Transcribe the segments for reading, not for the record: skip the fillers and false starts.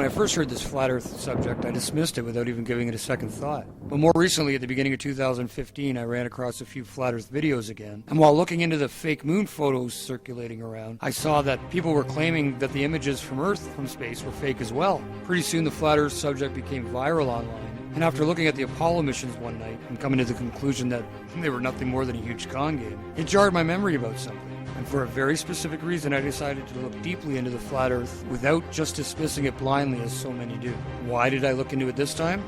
When I first heard this flat earth subject, I dismissed it without even giving it a second thought. But more recently, at the beginning of 2015, I ran across a few flat earth videos again. And while looking into the fake moon photos circulating around, I saw that people were claiming that the images from Earth from space were fake as well. Pretty soon the flat earth subject became viral online. And after looking at the Apollo missions one night and coming to the conclusion that they were nothing more than a huge con game, it jarred my memory about something. And for a very specific reason, I decided to look deeply into the flat earth without just dismissing it blindly as so many do. Why did I look into it this time?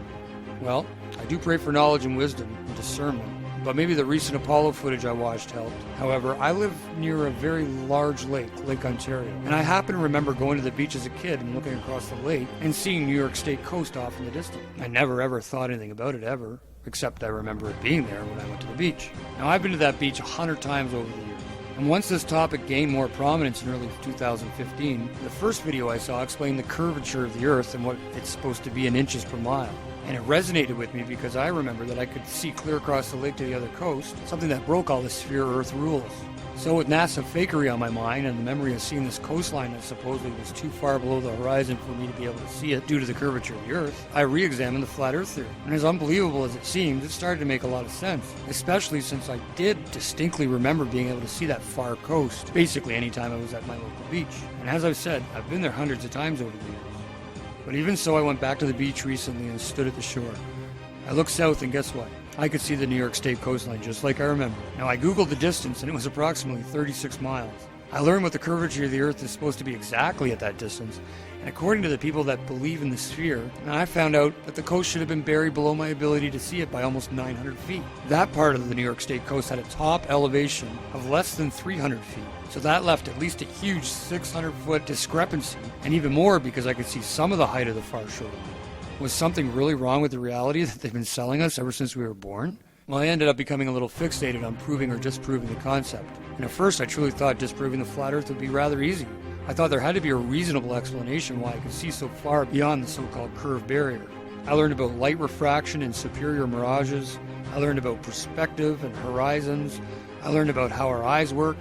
Well, I do pray for knowledge and wisdom and discernment, but maybe the recent Apollo footage I watched helped. However, I live near a very large lake, Lake Ontario, and I happen to remember going to the beach as a kid and looking across the lake and seeing New York State coast off in the distance. I never ever thought anything about it ever, except I remember it being there when I went to the beach. Now, I've been to that beach 100 times over the years. And once this topic gained more prominence in early 2015, the first video I saw explained the curvature of the Earth and what it's supposed to be in inches per mile. And it resonated with me because I remember that I could see clear across the lake to the other coast, something that broke all the sphere Earth rules. So with NASA fakery on my mind and the memory of seeing this coastline that supposedly was too far below the horizon for me to be able to see it due to the curvature of the Earth, I re-examined the flat Earth theory. And as unbelievable as it seems, it started to make a lot of sense, especially since I did distinctly remember being able to see that far coast basically anytime I was at my local beach. And as I've said, I've been there hundreds of times over the years. But even so, I went back to the beach recently and stood at the shore. I looked south and guess what? I could see the New York State coastline just like I remember. Now, I googled the distance and it was approximately 36 miles. I learned what the curvature of the Earth is supposed to be exactly at that distance, and according to the people that believe in the sphere, I found out that the coast should have been buried below my ability to see it by almost 900 feet. That part of the New York State coast had a top elevation of less than 300 feet, so that left at least a huge 600-foot discrepancy, and even more because I could see some of the height of the far shore. Was something really wrong with the reality that they've been selling us ever since we were born? Well, I ended up becoming a little fixated on proving or disproving the concept. And at first, I truly thought disproving the flat Earth would be rather easy. I thought there had to be a reasonable explanation why I could see so far beyond the so-called curve barrier. I learned about light refraction and superior mirages. I learned about perspective and horizons. I learned about how our eyes work.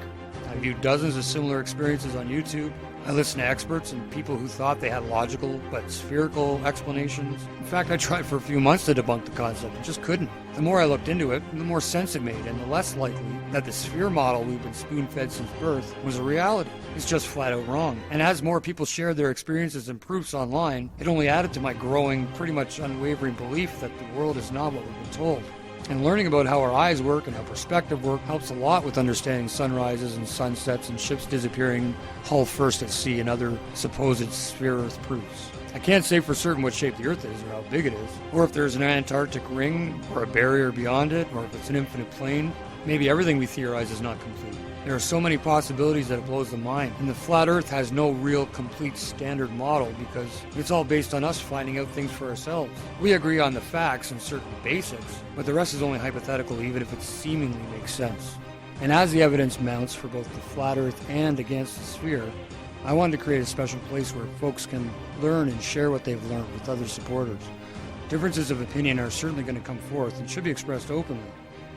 I viewed dozens of similar experiences on YouTube. I listened to experts and people who thought they had logical but spherical explanations. In fact, I tried for a few months to debunk the concept and just couldn't. The more I looked into it, the more sense it made, and the less likely that the sphere model we've been spoon-fed since birth was a reality. It's just flat out wrong. And as more people shared their experiences and proofs online, it only added to my growing, pretty much unwavering belief that the world is not what we've been told. And learning about how our eyes work and how perspective work helps a lot with understanding sunrises and sunsets and ships disappearing hull first at sea and other supposed sphere Earth proofs. I can't say for certain what shape the Earth is or how big it is, or if there's an Antarctic ring or a barrier beyond it, or if it's an infinite plane. Maybe everything we theorize is not complete. There are so many possibilities that it blows the mind, and the flat Earth has no real complete standard model because it's all based on us finding out things for ourselves. We agree on the facts and certain basics, but the rest is only hypothetical even if it seemingly makes sense. And as the evidence mounts for both the flat Earth and against the sphere, I wanted to create a special place where folks can learn and share what they've learned with other supporters. Differences of opinion are certainly going to come forth and should be expressed openly.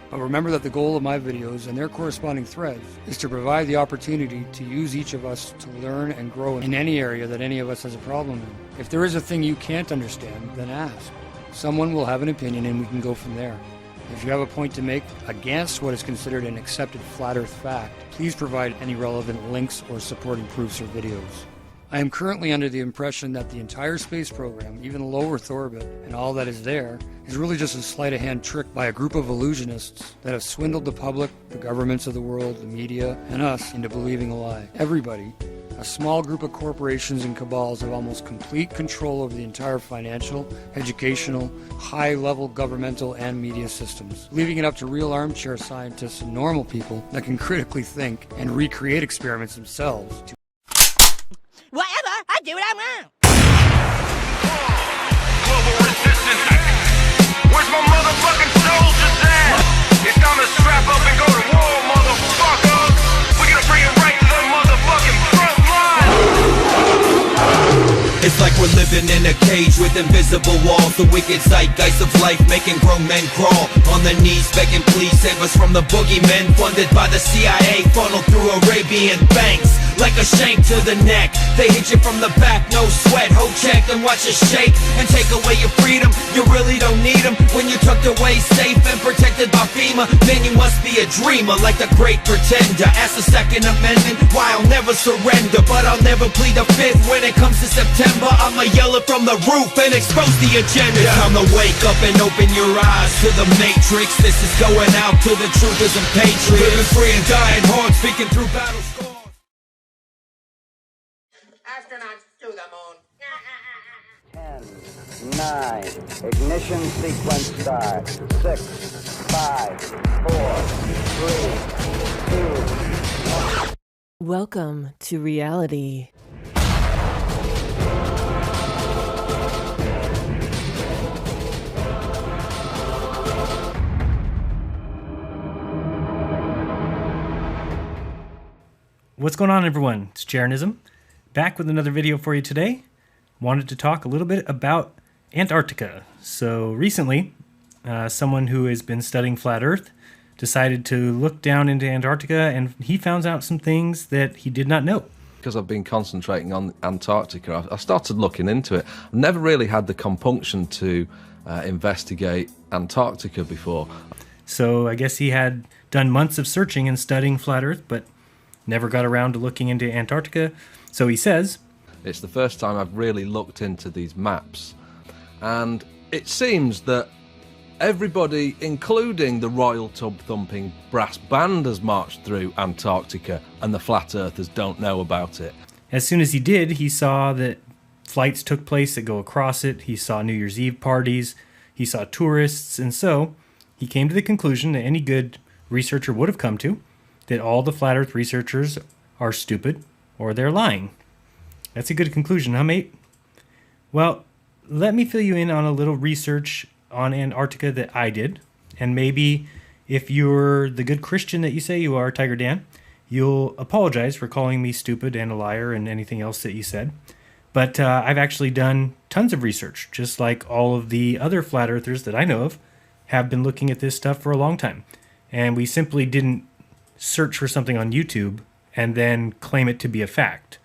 But remember that the goal of my videos and their corresponding threads is to provide the opportunity to use each of us to learn and grow in any area that any of us has a problem in. If there is a thing you can't understand, then ask. Someone will have an opinion and we can go from there. If you have a point to make against what is considered an accepted flat Earth fact, please provide any relevant links or supporting proofs or videos. I am currently under the impression that the entire space program, even the low Earth orbit, and all that is there, is really just a sleight-of-hand trick by a group of illusionists that have swindled the public, the governments of the world, the media, and us into believing a lie. Everybody, a small group of corporations and cabals have almost complete control over the entire financial, educational, high-level governmental and media systems, leaving it up to real armchair scientists and normal people that can critically think and recreate experiments themselves to whatever, I do what I want. Global resistance. Where's my motherfucking soldiers at? It's time to strap up and go to war, motherfucker. We're gonna bring it right to the motherfucking front line. It's like we're living in a cage with invisible walls. The wicked zeitgeist of life making grown men crawl on their knees begging please save us from the boogeymen funded by the CIA funneled through Arabian banks. like a shank to the neck. They hit you from the back, no sweat, hold check and watch you shake and take away your freedom. You really don't need them when you're tucked away safe and protected by FEMA. Man, you must be a dreamer like the great pretender. Ask the Second Amendment, why I'll never surrender, but I'll never plead the Fifth. When it comes to September, I'ma yell it from the roof and expose the agenda. It's time to wake up and open your eyes to the matrix. This is going out to the troopers and patriots, living free and dying hard, speaking through battle scars. Astronauts to the moon. 10, 9, ignition sequence start. 6, 5, 4, 3, 2. Welcome to reality. What's going on, everyone? It's Jeranism, back with another video for you today. Wanted to talk a little bit about Antarctica. So recently, someone who has been studying flat Earth decided to look down into Antarctica, and he found out some things that he did not know. Because I've been concentrating on Antarctica, I started looking into it. I've never really had the compunction to investigate Antarctica before. So I guess he had done months of searching and studying flat Earth, but never got around to looking into Antarctica. So he says, it's the first time I've really looked into these maps. And it seems that everybody, including the Royal Tub-Thumping Brass Band, has marched through Antarctica, and the flat earthers don't know about it. as soon as he did, he saw that flights took place that go across it. He saw New Year's Eve parties. He saw tourists. And so he came to the conclusion that any good researcher would have come to, that all the flat earth researchers are stupid or they're lying. That's a good conclusion, huh, mate? Well, let me fill you in on a little research on Antarctica that I did. And maybe if you're the good Christian that you say you are, Tiger Dan, you'll apologize for calling me stupid and a liar and anything else that you said. But I've actually done tons of research, just like all of the other flat earthers that I know of have been looking at this stuff for a long time. And we simply didn't search for something on YouTube and then claim it to be a fact.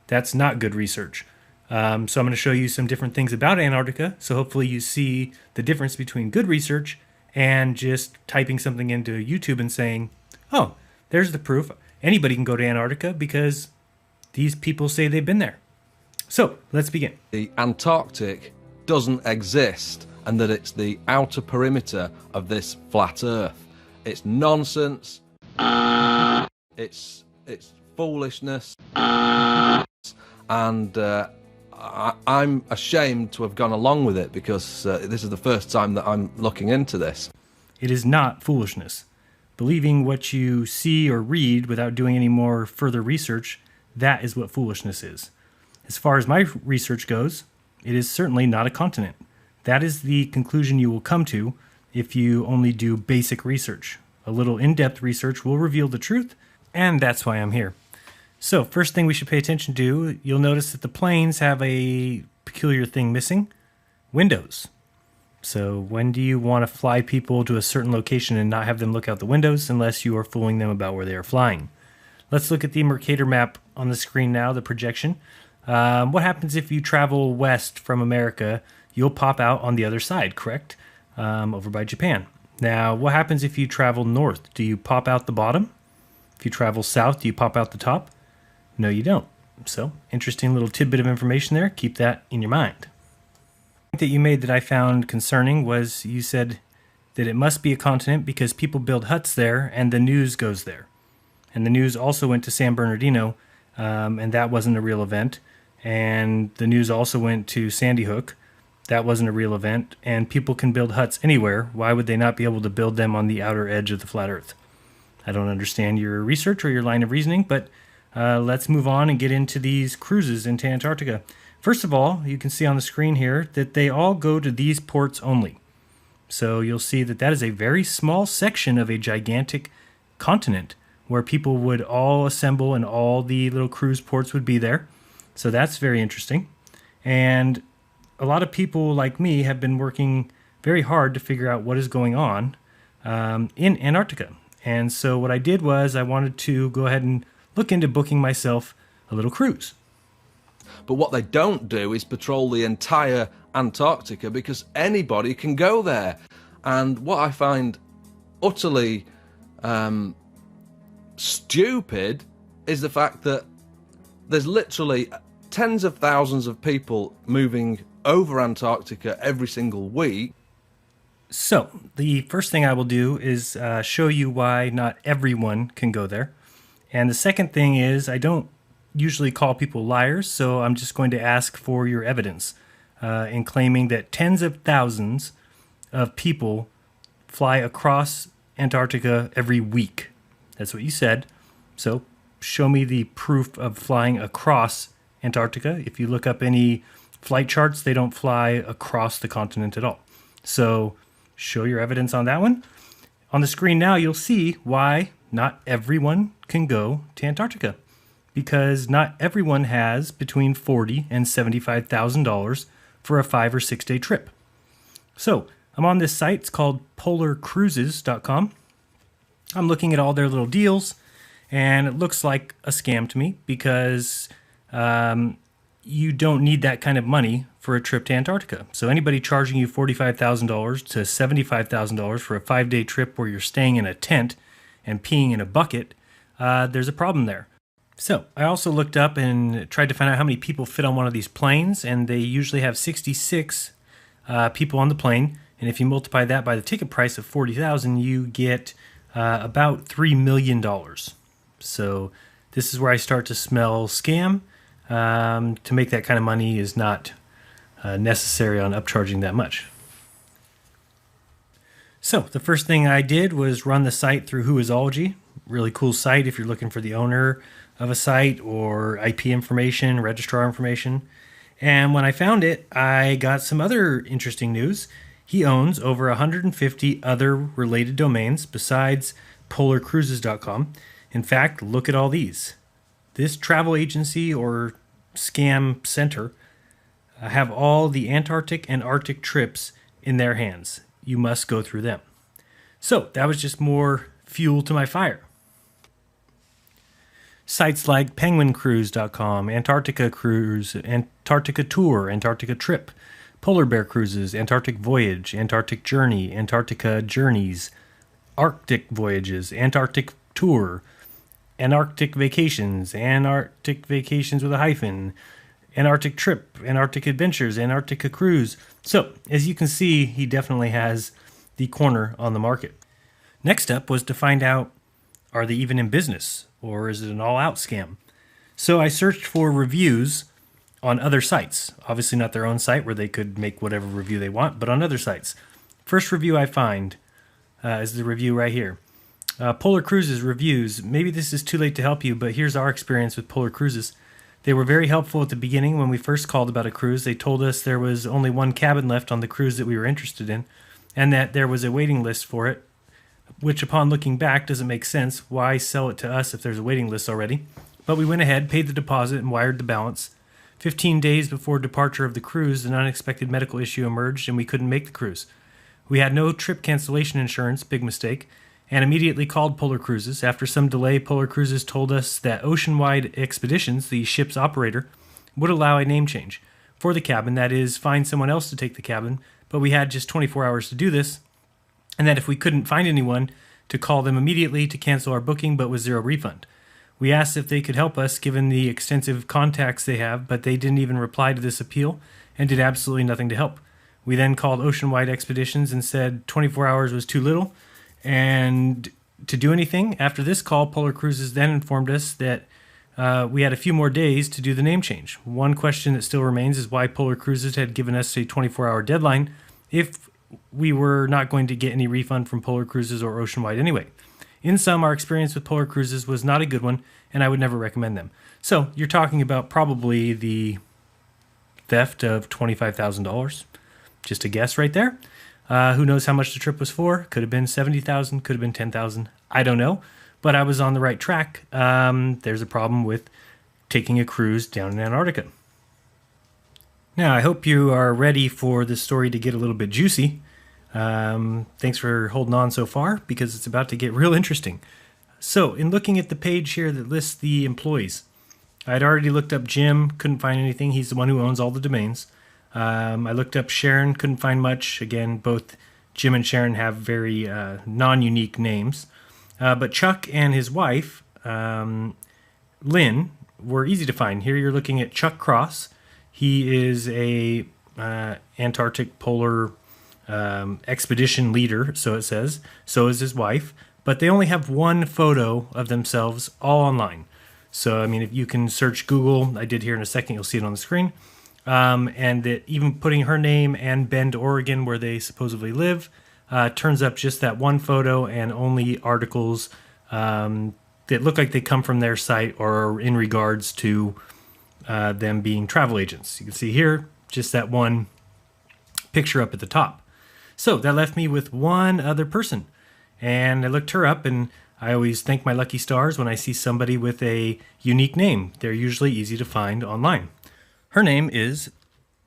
That's not good research. So I'm going to show you some different things about Antarctica, so hopefully you see the difference between good research and just typing something into YouTube and saying, oh, there's the proof. Anybody can go to Antarctica because these people say they've been there. So let's begin. The Antarctic doesn't exist, and that it's the outer perimeter of this flat Earth. It's nonsense. It's foolishness. And I'm ashamed to have gone along with it because this is the first time that I'm looking into this. It is not foolishness. Believing what you see or read without doing any more further research, that is what foolishness is. As far as my research goes, it is certainly not a continent. That is the conclusion you will come to if you only do basic research. A little in-depth research will reveal the truth, and that's why I'm here. So, first thing we should pay attention to, you'll notice that the planes have a peculiar thing missing: windows. So, when do you want to fly people to a certain location and not have them look out the windows unless you are fooling them about where they are flying? Let's look at the Mercator map on the screen now, the projection. What happens if you travel west from America? You'll pop out on the other side, correct? Over by Japan. Now, what happens if you travel north? Do you pop out the bottom? If you travel south, do you pop out the top? No, you don't. So, interesting little tidbit of information there. Keep that in your mind. The point that you made that I found concerning was you said that it must be a continent because people build huts there and the news goes there. And the news also went to San Bernardino, and that wasn't a real event. And the news also went to Sandy Hook. That wasn't a real event. And people can build huts anywhere. Why would they not be able to build them on the outer edge of the flat Earth? I don't understand your research or your line of reasoning, but let's move on and get into these cruises into Antarctica. First of all, you can see on the screen here that they all go to these ports only. So you'll see that that is a very small section of a gigantic continent where people would all assemble and all the little cruise ports would be there. So that's very interesting. And a lot of people like me have been working very hard to figure out what is going on in Antarctica. And so what I did was I wanted to go ahead and look into booking myself a little cruise. But what they don't do is patrol the entire Antarctica, because anybody can go there. And what I find utterly stupid is the fact that there's literally tens of thousands of people moving over Antarctica every single week. So, the first thing I will do is show you why not everyone can go there. And the second thing is, I don't usually call people liars, so I'm just going to ask for your evidence in claiming that tens of thousands of people fly across Antarctica every week. That's what you said. So, show me the proof of flying across Antarctica. If you look up any flight charts, they don't fly across the continent at all. So, show your evidence on that one. On the screen now, you'll see why not everyone can go to Antarctica. Because not everyone has between $40,000 and $75,000 for a 5 or 6 day trip. So, I'm on this site. It's called polarcruises.com. I'm looking at all their little deals, and it looks like a scam to me because you don't need that kind of money for a trip to Antarctica. So anybody charging you $45,000 to $75,000 for a 5 day trip where you're staying in a tent and peeing in a bucket, there's a problem there. So I also looked up and tried to find out how many people fit on one of these planes, and they usually have 66 people on the plane. And if you multiply that by the ticket price of $40,000, you get about $3 million. So this is where I start to smell scam. To make that kind of money is not necessary on upcharging that much. So the first thing I did was run the site through Whoisology. Really cool site if you're looking for the owner of a site or IP information, registrar information. And when I found it, I got some other interesting news. He owns over 150 other related domains besides polarcruises.com. In fact, look at all these. This travel agency or scam center have all the Antarctic and Arctic trips in their hands. You must go through them. So that was just more fuel to my fire. Sites like penguincruise.com, Antarctica Cruise, Antarctica Tour, Antarctica Trip, Polar Bear Cruises, Antarctic Voyage, Antarctic Journey, Antarctica Journeys, Arctic Voyages, Antarctic Tour, Antarctic Vacations with a hyphen, Antarctic Trip, Antarctic Adventures, Antarctica Cruise. So, as you can see, he definitely has the corner on the market. Next up was to find out, are they even in business, or is it an all-out scam? So I searched for reviews on other sites. Obviously not their own site where they could make whatever review they want, but on other sites. First review I find is the review right here. Polar Cruises reviews. Maybe this is too late to help you, but here's our experience with Polar Cruises. They were very helpful at the beginning when we first called about a cruise. They told us there was only one cabin left on the cruise that we were interested in, and that there was a waiting list for it, which upon looking back doesn't make sense. Why sell it to us if there's a waiting list already? But we went ahead, paid the deposit, and wired the balance. 15 days before departure of the cruise, an unexpected medical issue emerged and we couldn't make the cruise. We had no trip cancellation insurance, big mistake, and immediately called Polar Cruises. After some delay, Polar Cruises told us that Oceanwide Expeditions, the ship's operator, would allow a name change for the cabin, that is, find someone else to take the cabin, but we had just 24 hours to do this, and that if we couldn't find anyone, to call them immediately to cancel our booking, but with zero refund. We asked if they could help us, given the extensive contacts they have, but they didn't even reply to this appeal and did absolutely nothing to help. We then called Oceanwide Expeditions and said 24 hours was too little and to do anything. After this call, Polar Cruises then informed us that we had a few more days to do the name change. One question that still remains is why Polar Cruises had given us a 24-hour deadline if we were not going to get any refund from Polar Cruises or Oceanwide anyway. In sum, our experience with Polar Cruises was not a good one, and I would never recommend them. So, you're talking about probably the theft of $25,000. Just a guess right there. Who knows how much the trip was for? Could have been $70,000, could have been $10,000. I don't know, but I was on the right track. There's a problem with taking a cruise down in Antarctica. Now, I hope you are ready for this story to get a little bit juicy. Thanks for holding on so far, because it's about to get real interesting. So, in looking at the page here that lists the employees, I'd already looked up Jim, couldn't find anything. He's the one who owns all the domains. I looked up Sharon, couldn't find much. Again, both Jim and Sharon have very non-unique names. But Chuck and his wife, Lynn, were easy to find. Here you're looking at Chuck Cross. He is a Antarctic polar expedition leader, so it says. So is his wife. But they only have one photo of themselves all online. So, I mean, if you can search Google, I did here in a second, you'll see it on the screen. And that even putting her name and Bend, Oregon, where they supposedly live, turns up just that one photo and only articles that look like they come from their site or are in regards to them being travel agents. You can see here, just that one picture up at the top. So that left me with one other person. And I looked her up, and I always thank my lucky stars when I see somebody with a unique name. They're usually easy to find online. Her name is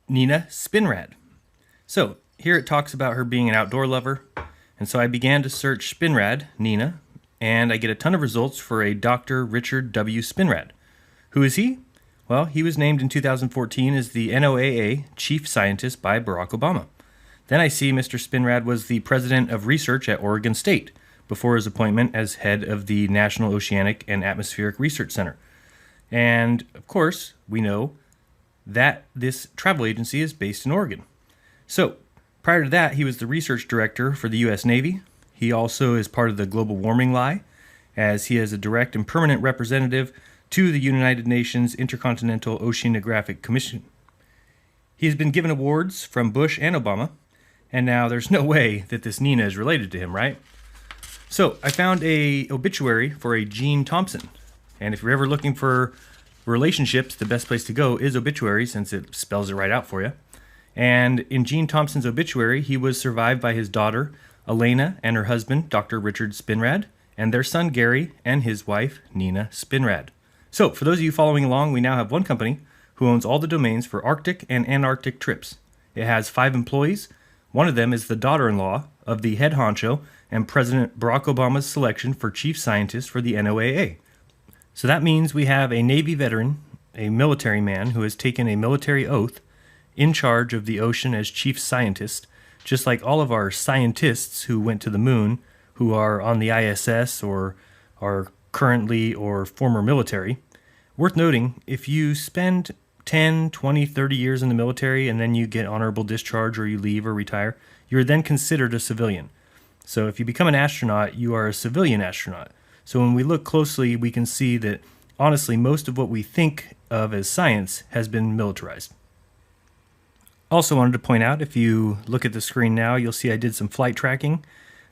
Nina Spinrad. So here it talks about her being an outdoor lover. And so I began to search Spinrad, Nina, and I get a ton of results for a Dr. Richard W. Spinrad. Who is he? Well, he was named in 2014 as the NOAA Chief Scientist by Barack Obama. Then I see Mr. Spinrad was the president of research at Oregon State before his appointment as head of the National Oceanic and Atmospheric Research Center. And, of course, we know that this travel agency is based in Oregon. So, prior to that, he was the research director for the U.S. Navy. He also is part of the global warming lie, as he is a direct and permanent representative to the United Nations Intercontinental Oceanographic Commission. He has been given awards from Bush and Obama, and now there's no way that this Nina is related to him, right? So I found a obituary for a Gene Thompson. And if you're ever looking for relationships, the best place to go is obituary, since it spells it right out for you. And in Gene Thompson's obituary, he was survived by his daughter, Elena, and her husband, Dr. Richard Spinrad, and their son, Gary, and his wife, Nina Spinrad. So for those of you following along, we now have one company who owns all the domains for Arctic and Antarctic trips. It has 5 employees. One of them is the daughter-in-law of the head honcho and President Barack Obama's selection for chief scientist for the NOAA. So that means we have a Navy veteran, a military man who has taken a military oath in charge of the ocean as chief scientist, just like all of our scientists who went to the moon, who are on the ISS or are currently or former military. Worth noting, if you spend 10, 20, 30 years in the military and then you get honorable discharge or you leave or retire, you're then considered a civilian. So if you become an astronaut, you are a civilian astronaut. So when we look closely, we can see that, honestly, most of what we think of as science has been militarized. Also wanted to point out, if you look at the screen now, you'll see I did some flight tracking.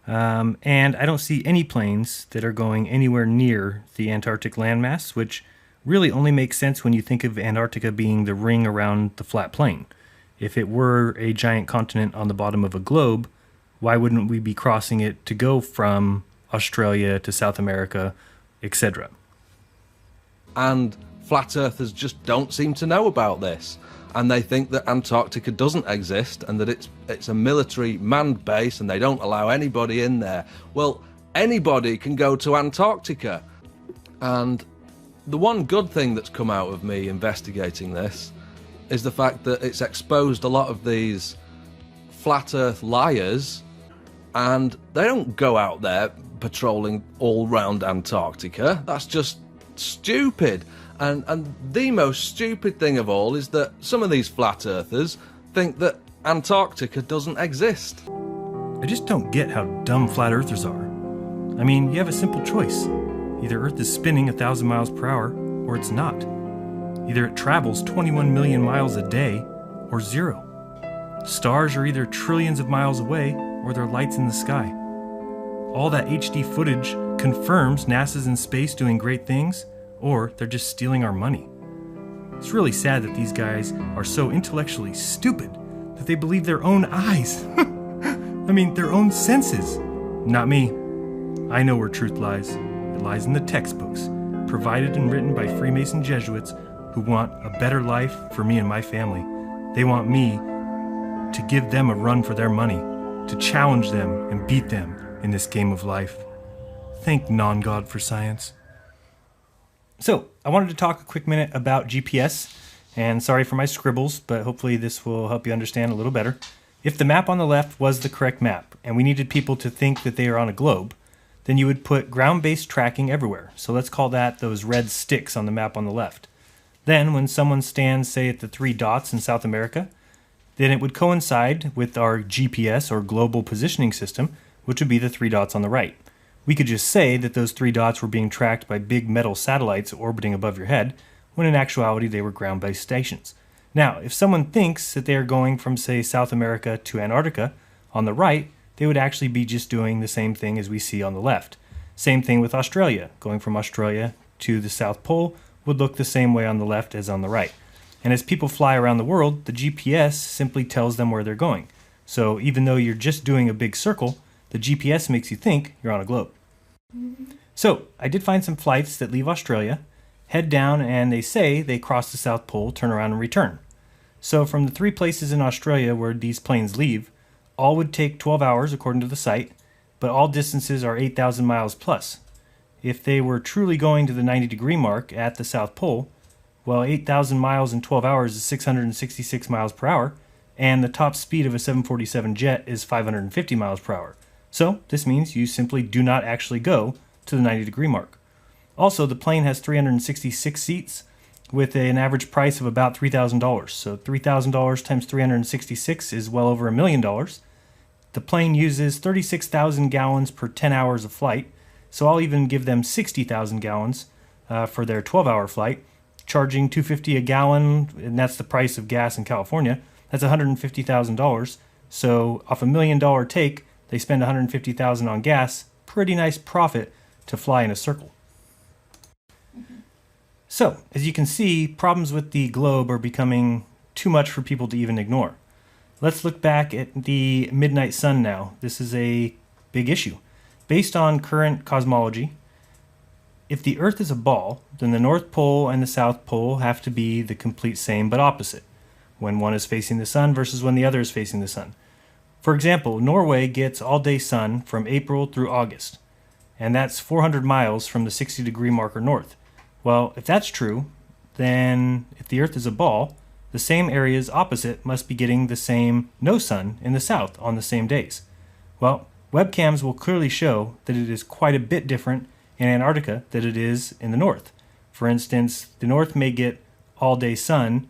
And I don't see any planes that are going anywhere near the Antarctic landmass, which really only makes sense when you think of Antarctica being the ring around the flat plane. If it were a giant continent on the bottom of a globe, why wouldn't we be crossing it to go from Australia to South America, etc.? And flat earthers just don't seem to know about this. And they think that Antarctica doesn't exist and that it's a military manned base and they don't allow anybody in there. Well, anybody can go to Antarctica. And the one good thing that's come out of me investigating this is the fact that it's exposed a lot of these flat earth liars, and they don't go out there patrolling all round Antarctica. That's just stupid. And the most stupid thing of all is that some of these flat earthers think that Antarctica doesn't exist. I just don't get how dumb flat earthers are. I mean, you have a simple choice. Either Earth is spinning 1,000 miles per hour, or it's not. Either it travels 21 million miles a day, or 0. Stars are either trillions of miles away, or they're lights in the sky. All that HD footage confirms NASA's in space doing great things, or they're just stealing our money. It's really sad that these guys are so intellectually stupid that they believe their own eyes. I mean, their own senses. Not me. I know where truth lies. It lies in the textbooks, provided and written by Freemason Jesuits who want a better life for me and my family. They want me to give them a run for their money, to challenge them and beat them in this game of life. Thank non-God for science. So, I wanted to talk a quick minute about GPS, and sorry for my scribbles, but hopefully this will help you understand a little better. If the map on the left was the correct map, and we needed people to think that they are on a globe, then you would put ground-based tracking everywhere. So let's call that those red sticks on the map on the left. Then, when someone stands, say, at the 3 dots in South America, then it would coincide with our GPS, or Global Positioning System, which would be the 3 dots on the right. We could just say that those 3 dots were being tracked by big metal satellites orbiting above your head, when in actuality they were ground-based stations. Now, if someone thinks that they are going from, say, South America to Antarctica, on the right, they would actually be just doing the same thing as we see on the left. Same thing with Australia. Going from Australia to the South Pole would look the same way on the left as on the right. And as people fly around the world, the GPS simply tells them where they're going. So even though you're just doing a big circle, the GPS makes you think you're on a globe. So I did find some flights that leave Australia, head down, and they say they cross the South Pole, turn around, and return. So from the 3 places in Australia where these planes leave, all would take 12 hours according to the site, but all distances are 8,000 miles plus. If they were truly going to the 90-degree mark at the South Pole, well, 8,000 miles in 12 hours is 666 miles per hour, and the top speed of a 747 jet is 550 miles per hour. So this means you simply do not actually go to the 90-degree mark. Also, the plane has 366 seats with an average price of about $3,000. So $3,000 times 366 is well over $1 million. The plane uses 36,000 gallons per 10 hours of flight, so I'll even give them 60,000 gallons for their 12-hour flight, charging $2.50 a gallon, and that's the price of gas in California. That's $150,000. So off $1 million take, they spend $150,000 on gas. Pretty nice profit to fly in a circle. So, as you can see, problems with the globe are becoming too much for people to even ignore. Let's look back at the midnight sun now. This is a big issue. Based on current cosmology, if the Earth is a ball, then the North Pole and the South Pole have to be the complete same but opposite, when one is facing the sun versus when the other is facing the sun. For example, Norway gets all-day sun from April through August, and that's 400 miles from the 60-degree marker north. Well, if that's true, then if the Earth is a ball, the same areas opposite must be getting the same no sun in the south on the same days. Well, webcams will clearly show that it is quite a bit different in Antarctica than it is in the north. For instance, the north may get all-day sun,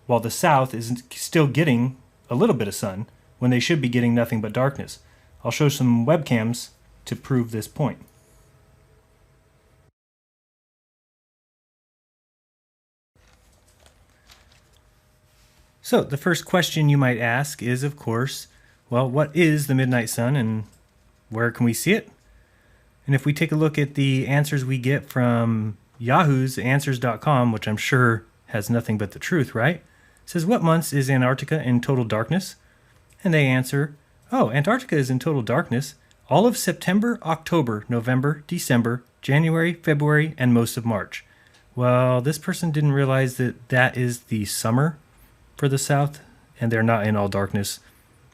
while the south is still getting a little bit of sun, when they should be getting nothing but darkness. I'll show some webcams to prove this point. So the first question you might ask is, of course, well, what is the midnight sun and where can we see it? And if we take a look at the answers we get from Yahoo's Answers.com, which I'm sure has nothing but the truth, right? It says, what months is Antarctica in total darkness? And they answer, oh, Antarctica is in total darkness all of September, October, November, December, January, February, and most of March. Well, this person didn't realize that that is the summer for the South, and they're not in all darkness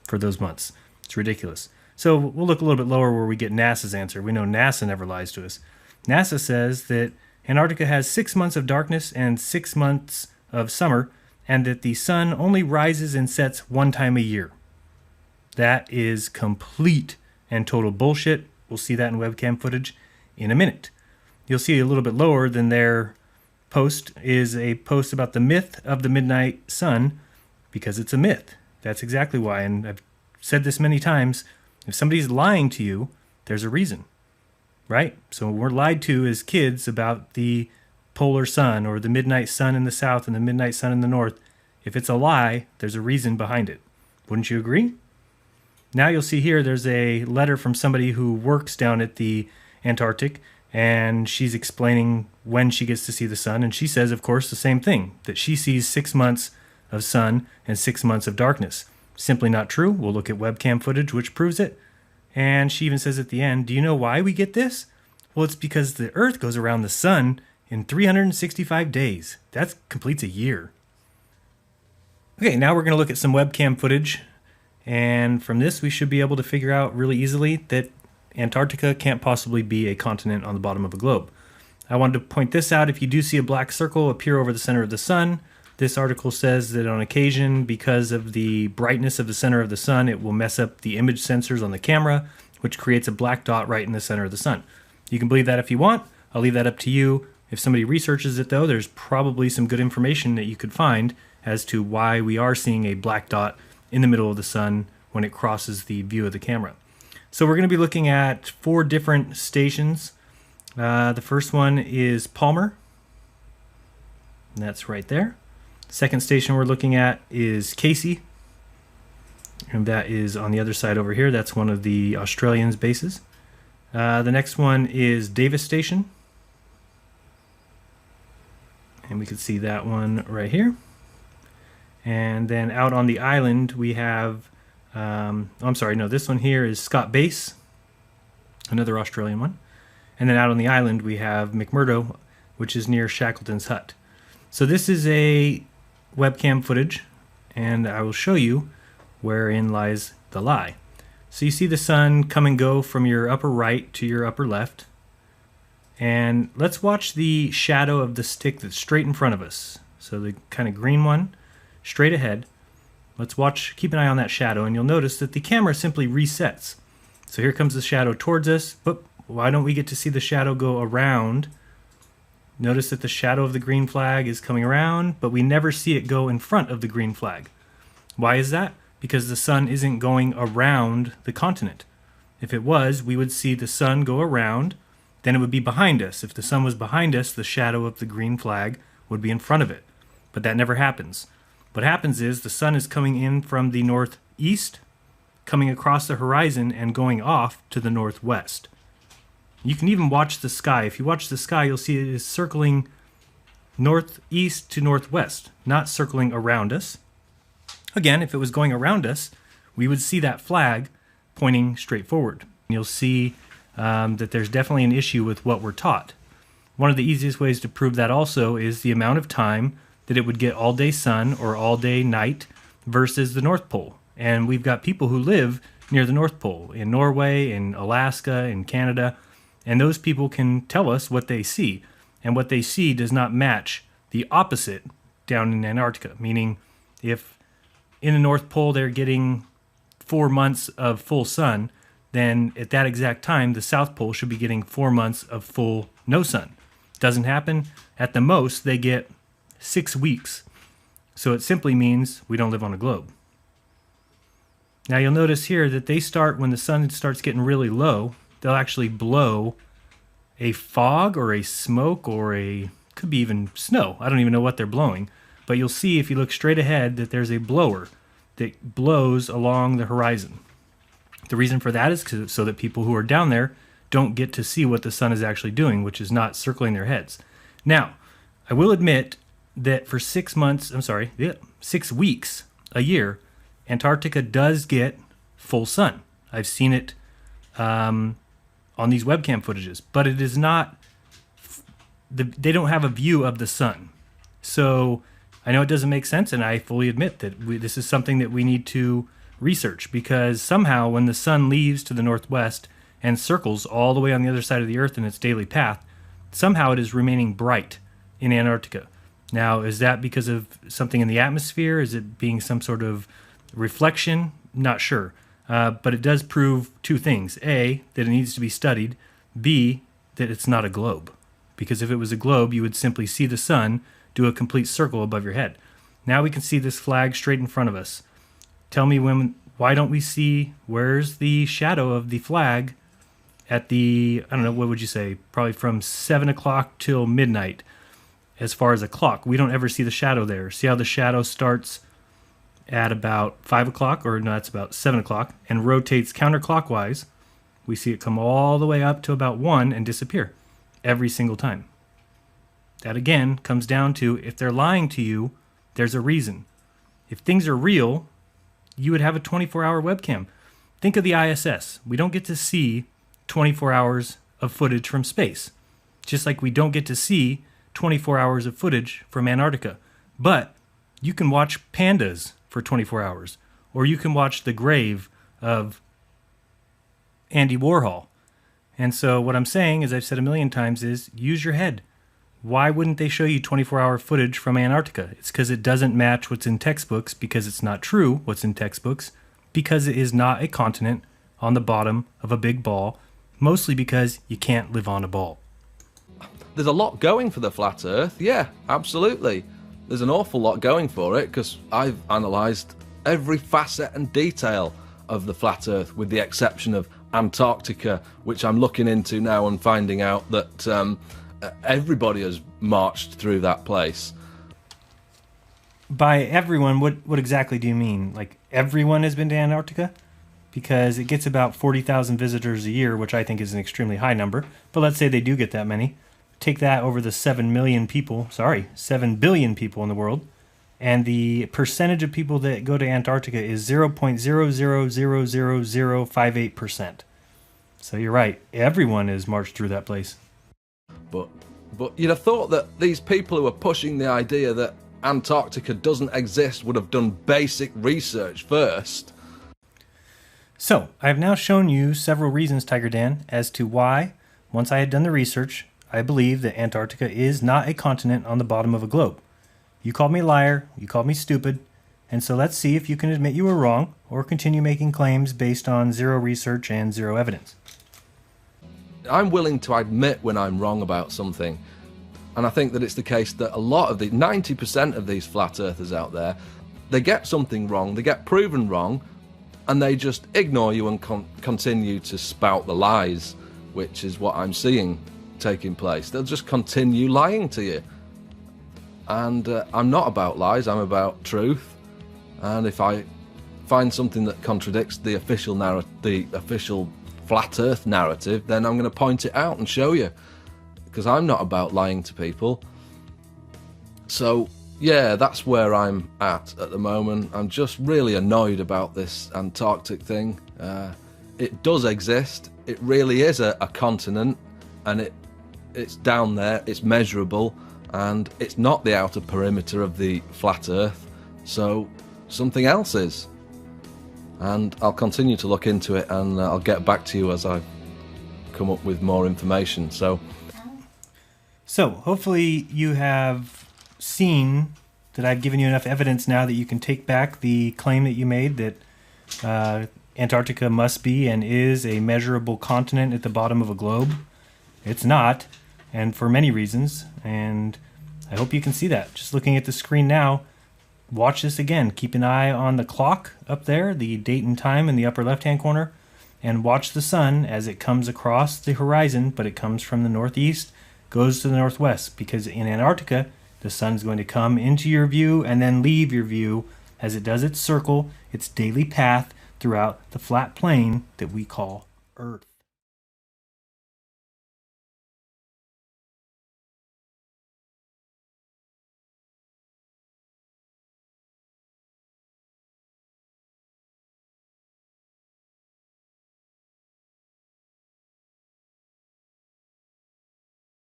for those months. It's ridiculous. So we'll look a little bit lower where we get NASA's answer. We know NASA never lies to us. NASA says that Antarctica has 6 months of darkness and 6 months of summer, and that the sun only rises and sets 1 time a year. That is complete and total bullshit. We'll see that in webcam footage in a minute. You'll see a little bit lower than their post is a post about the myth of the midnight sun, because it's a myth. That's exactly why, and I've said this many times, if somebody's lying to you, there's a reason, right? So we're lied to as kids about the polar sun or the midnight sun in the south and the midnight sun in the north. If it's a lie, there's a reason behind it. Wouldn't you agree? Now you'll see here there's a letter from somebody who works down at the Antarctic, and she's explaining when she gets to see the sun, and she says, of course, the same thing, that she sees 6 months of sun and 6 months of darkness. Simply not true. We'll look at webcam footage which proves it. And she even says at the end, do you know why we get this? Well, it's because the Earth goes around the sun in 365 days. That completes a year. Okay, now we're going to look at some webcam footage, and from this we should be able to figure out really easily that Antarctica can't possibly be a continent on the bottom of a globe. I wanted to point this out. If you do see a black circle appear over the center of the sun, this article says that on occasion, because of the brightness of the center of the sun, it will mess up the image sensors on the camera, which creates a black dot right in the center of the sun. You can believe that if you want. I'll leave that up to you. If somebody researches it, though, there's probably some good information that you could find as to why we are seeing a black dot in the middle of the sun when it crosses the view of the camera. So we're going to be looking at 4 different stations. The first one is Palmer. And that's right there. Second station we're looking at is Casey. And that is on the other side over here. That's one of the Australians' bases. The next one is Davis Station. And we can see that one right here. And then out on the island we have, this one here is Scott Base, another Australian one. And then out on the island we have McMurdo, which is near Shackleton's Hut. So this is a webcam footage, and I will show you wherein lies the lie. So you see the sun come and go from your upper right to your upper left. And let's watch the shadow of the stick that's straight in front of us. So the kind of green one, straight ahead. Let's watch, keep an eye on that shadow, and you'll notice that the camera simply resets. So here comes the shadow towards us, but why don't we get to see the shadow go around? Notice that the shadow of the green flag is coming around, but we never see it go in front of the green flag. Why is that? Because the sun isn't going around the continent. If it was, we would see the sun go around, then it would be behind us. If the sun was behind us, the shadow of the green flag would be in front of it. But that never happens. What happens is the sun is coming in from the northeast, coming across the horizon and going off to the northwest. You can even watch the sky. If you watch the sky, you'll see it is circling northeast to northwest, not circling around us. Again, if it was going around us, we would see that flag pointing straight forward. You'll see that there's definitely an issue with what we're taught. One of the easiest ways to prove that also is the amount of time that it would get all day sun or all day night versus the North Pole. And we've got people who live near the North Pole in Norway, in Alaska, in Canada, and those people can tell us what they see. And what they see does not match the opposite down in Antarctica, meaning if in the North Pole they're getting 4 months of full sun, then at that exact time, the South Pole should be getting 4 months of full no sun. Doesn't happen. At the most, they get 6 weeks. So it simply means we don't live on a globe. Now you'll notice here that they start, when the sun starts getting really low, they'll actually blow a fog or a smoke or could be even snow. I don't even know what they're blowing. But you'll see if you look straight ahead that there's a blower that blows along the horizon. The reason for that is so that people who are down there don't get to see what the sun is actually doing, which is not circling their heads. Now, I will admit that for 6 weeks a year, Antarctica does get full sun. I've seen it on these webcam footages, but it is not, they don't have a view of the sun. So I know it doesn't make sense, and I fully admit that this is something that we need to research, because somehow when the sun leaves to the northwest and circles all the way on the other side of the earth in its daily path, somehow it is remaining bright in Antarctica. Now, is that because of something in the atmosphere? Is it being some sort of reflection? Not sure. But it does prove 2 things. A, that it needs to be studied. B, that it's not a globe. Because if it was a globe, you would simply see the sun do a complete circle above your head. Now we can see this flag straight in front of us. Tell me why don't we see, where's the shadow of the flag at the, I don't know, what would you say, probably from 7 o'clock till midnight as far as a clock. We don't ever see the shadow there. See how the shadow starts at about 5 o'clock, or no, that's about 7 o'clock, and rotates counterclockwise. We see it come all the way up to about 1 and disappear every single time. That again comes down to, if they're lying to you, there's a reason. If things are real, you would have a 24-hour webcam. Think of the ISS. We don't get to see 24 hours of footage from space. Just like we don't get to see 24 hours of footage from Antarctica. But you can watch pandas for 24 hours. Or you can watch the grave of Andy Warhol. And so what I'm saying, as I've said a million times, is use your head. Why wouldn't they show you 24-hour footage from Antarctica? It's because it doesn't match what's in textbooks, because it's not true what's in textbooks, because it is not a continent on the bottom of a big ball, mostly because you can't live on a ball. There's a lot going for the flat Earth, yeah, absolutely. There's an awful lot going for it, because I've analysed every facet and detail of the flat Earth, with the exception of Antarctica, which I'm looking into now and finding out that everybody has marched through that place. By everyone, what exactly do you mean? Like, everyone has been to Antarctica? Because it gets about 40,000 visitors a year, which I think is an extremely high number. But let's say they do get that many. Take that over the 7 billion people in the world. And the percentage of people that go to Antarctica is 0.0000058%. So you're right. Everyone has marched through that place. But you'd have thought that these people who are pushing the idea that Antarctica doesn't exist would have done basic research first. So, I have now shown you several reasons, Tiger Dan, as to why, once I had done the research, I believe that Antarctica is not a continent on the bottom of a globe. You called me a liar, you called me stupid, and so let's see if you can admit you were wrong, or continue making claims based on zero research and zero evidence. I'm willing to admit when I'm wrong about something. And I think that it's the case that a lot of 90% of these flat earthers out there, they get something wrong, they get proven wrong, and they just ignore you and continue to spout the lies, which is what I'm seeing taking place. They'll just continue lying to you. And I'm not about lies, I'm about truth. And if I find something that contradicts the official flat earth narrative, then I'm going to point it out and show you, because I'm not about lying to people. So yeah, that's where I'm at the moment. I'm just really annoyed about this Antarctic thing. It does exist, it really is a continent, and it's down there, it's measurable, and it's not the outer perimeter of the flat earth, so something else is. And I'll continue to look into it, and I'll get back to you as I come up with more information. So hopefully you have seen that I've given you enough evidence now that you can take back the claim that you made that Antarctica must be and is a measurable continent at the bottom of a globe. It's not, and for many reasons, and I hope you can see that. Just looking at the screen now, watch this again. Keep an eye on the clock up there, the date and time in the upper left-hand corner, and watch the sun as it comes across the horizon, but it comes from the northeast, goes to the northwest, because in Antarctica, the sun's going to come into your view and then leave your view as it does its circle, its daily path throughout the flat plane that we call Earth.